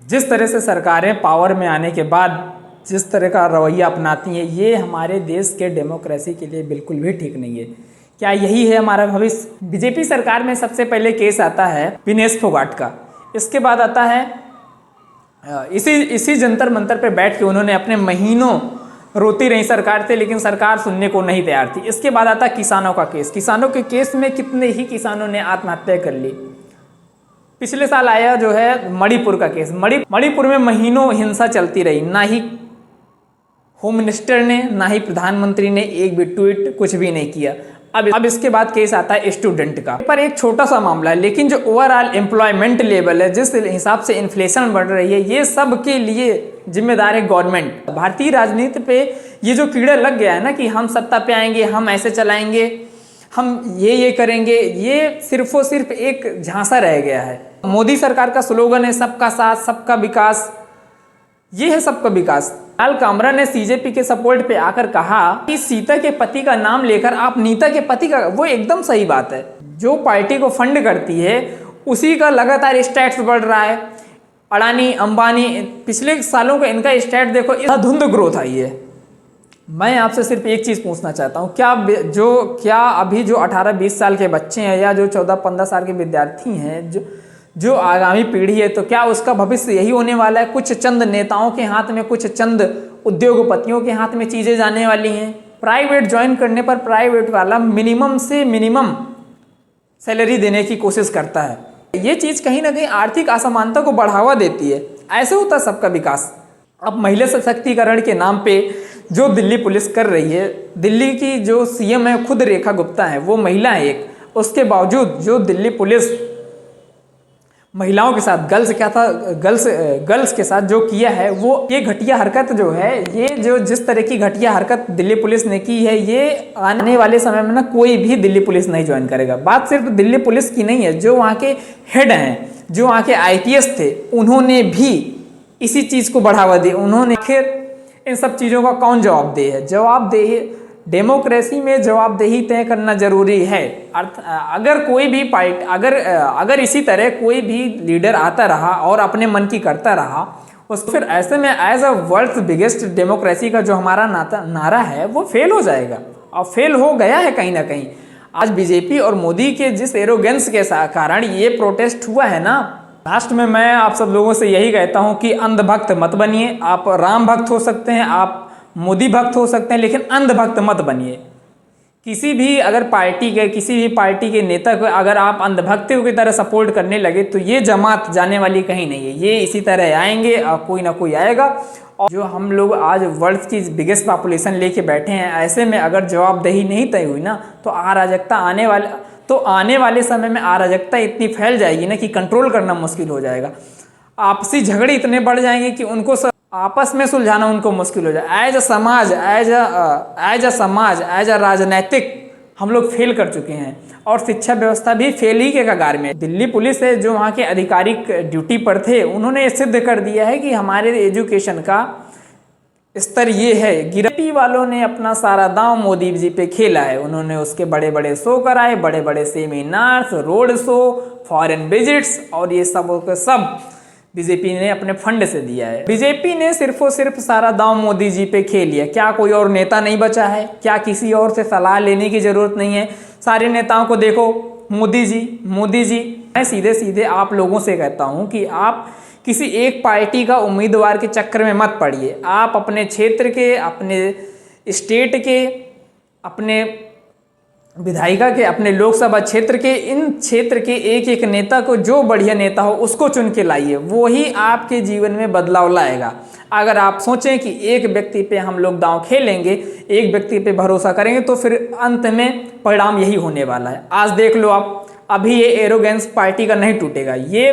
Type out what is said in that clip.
जिस तरह से सरकारें पावर में आने के बाद जिस तरह का रवैया अपनाती हैं, ये हमारे देश के डेमोक्रेसी के लिए बिल्कुल भी ठीक नहीं है। क्या यही है हमारा भविष्य? बीजेपी सरकार में सबसे पहले केस आता है विनेश फोगाट का। इसके बाद आता है इसी जंतर मंतर पे बैठ के उन्होंने अपने महीनों रोती रही सरकार से, लेकिन सरकार सुनने को नहीं तैयार थी। इसके बाद आता किसानों का केस। किसानों के केस में कितने ही किसानों ने आत्महत्या कर ली। पिछले साल आया जो है मणिपुर का केस। मणिपुर में महीनों हिंसा चलती रही, ना ही होम मिनिस्टर ने ना ही प्रधानमंत्री ने एक भी ट्वीट कुछ भी नहीं किया। अब इसके बाद केस आता है स्टूडेंट का। पर एक छोटा सा मामला है, लेकिन जो ओवरऑल एम्प्लॉयमेंट लेवल है, जिस हिसाब से इन्फ्लेशन बढ़ रही है, ये सब के लिए जिम्मेदार है गवर्नमेंट। भारतीय राजनीति पे ये जो कीड़ा लग गया है ना कि हम सत्ता पे आएंगे, हम ऐसे चलाएंगे, हम ये करेंगे, ये सिर्फ और सिर्फ एक झांसा रह गया है। मोदी सरकार का स्लोगन है सबका साथ सबका विकास। ये है सबका विकास। लाल कामरा ने सीजेपी के सपोर्ट पे आकर कहा कि सीता के पति का नाम लेकर आप नीता के पति का, वो एकदम सही बात है। जो पार्टी को फंड करती है उसी का लगातार स्टैट्स बढ़ रहा है। अडानी अंबानी पिछले सालों का इनका स्टैट देखो, इतना धुंध ग्रोथ आई है। मैं आपसे सिर्फ एक चीज़ पूछना चाहता हूँ, क्या अभी जो 18-20 साल के बच्चे हैं या जो 14-15 साल के विद्यार्थी हैं, जो आगामी पीढ़ी है, तो क्या उसका भविष्य यही होने वाला है? कुछ चंद नेताओं के हाथ में, कुछ चंद उद्योगपतियों के हाथ में चीज़ें जाने वाली हैं। प्राइवेट ज्वाइन करने पर प्राइवेट वाला मिनिमम से मिनिमम सैलरी देने की कोशिश करता है। ये चीज़ कहीं ना कहीं आर्थिक असमानता को बढ़ावा देती है। ऐसे होता है सबका विकास। अब महिला सशक्तिकरण के नाम पे जो दिल्ली पुलिस कर रही है, दिल्ली की जो सीएम है खुद रेखा गुप्ता है, वो महिला है एक। उसके बावजूद जो दिल्ली पुलिस महिलाओं के साथ गर्ल्स के साथ जो किया है, वो ये घटिया हरकत जो है, ये जो जिस तरह की घटिया हरकत दिल्ली पुलिस ने की है, ये आने वाले समय में ना कोई भी दिल्ली पुलिस नहीं ज्वाइन करेगा। बात सिर्फ दिल्ली पुलिस की नहीं है, जो वहाँ के हेड हैं, जो वहाँ के आईपीएस थे, उन्होंने भी इसी चीज़ को बढ़ावा दी। उन्होंने फिर इन सब चीज़ों का कौन जवाबदेह है? जवाबदेही डेमोक्रेसी में जवाबदेही तय करना जरूरी है। अगर कोई भी पार्टी अगर इसी तरह कोई भी लीडर आता रहा और अपने मन की करता रहा, उसको फिर ऐसे में as a world's biggest democracy का जो हमारा नारा है वो फेल हो जाएगा, और फेल हो गया है कहीं ना कहीं। आज बीजेपी और मोदी के जिस एरोगेंस के कारण ये प्रोटेस्ट हुआ है ना, लास्ट में मैं आप सब लोगों से यही कहता हूँ कि अंधभक्त मत बनिए। आप राम भक्त हो सकते हैं, आप मोदी भक्त हो सकते हैं, लेकिन अंधभक्त मत बनिए। किसी भी पार्टी के नेता को अगर आप अंधभक्तों की तरह सपोर्ट करने लगे तो ये जमात जाने वाली कहीं नहीं है। ये इसी तरह आएंगे और कोई ना कोई आएगा। और जो हम लोग आज वर्ल्ड की बिगेस्ट पॉपुलेशन लेके बैठे हैं, ऐसे में अगर जवाबदेही नहीं तय हुई ना, तो आने वाले समय में अराजकता इतनी फैल जाएगी ना कि कंट्रोल करना मुश्किल हो जाएगा। आपसी झगड़े इतने बढ़ जाएंगे कि उनको आपस में सुलझाना उनको मुश्किल हो जाए। एज अ राजनैतिक हम लोग फेल कर चुके हैं, और शिक्षा व्यवस्था भी फेल ही के कगार में। दिल्ली पुलिस है, जो वहाँ के आधिकारिक ड्यूटी पर थे, उन्होंने सिद्ध कर दिया है कि हमारे एजुकेशन का स्तर ये है। गिरफ्ती वालों ने अपना सारा दांव मोदी जी पे खेला है। उन्होंने उसके बड़े बड़े शो कराए, बड़े बड़े seminars, road show, foreign visits, और ये सब बीजेपी ने अपने फंड से दिया है। बीजेपी ने सिर्फ और सिर्फ सारा दांव मोदी जी पे खेल लिया। क्या कोई और नेता नहीं बचा है? क्या किसी और से सलाह लेने की जरूरत नहीं है? सारे नेताओं को देखो, मोदी जी। मैं सीधे सीधे आप लोगों से कहता हूं कि आप किसी एक पार्टी का उम्मीदवार के चक्कर में मत पड़िए। आप अपने क्षेत्र के, अपने स्टेट के, अपने विधायिका के, अपने लोकसभा क्षेत्र के, इन क्षेत्र के एक एक नेता को, जो बढ़िया नेता हो उसको चुन के लाइए। वो ही आपके जीवन में बदलाव लाएगा। अगर आप सोचें कि एक व्यक्ति पे हम लोग दांव खेलेंगे, एक व्यक्ति पे भरोसा करेंगे, तो फिर अंत में परिणाम यही होने वाला है। आज देख लो आप, अभी ये एरोगेंस पार्टी का नहीं टूटेगा। ये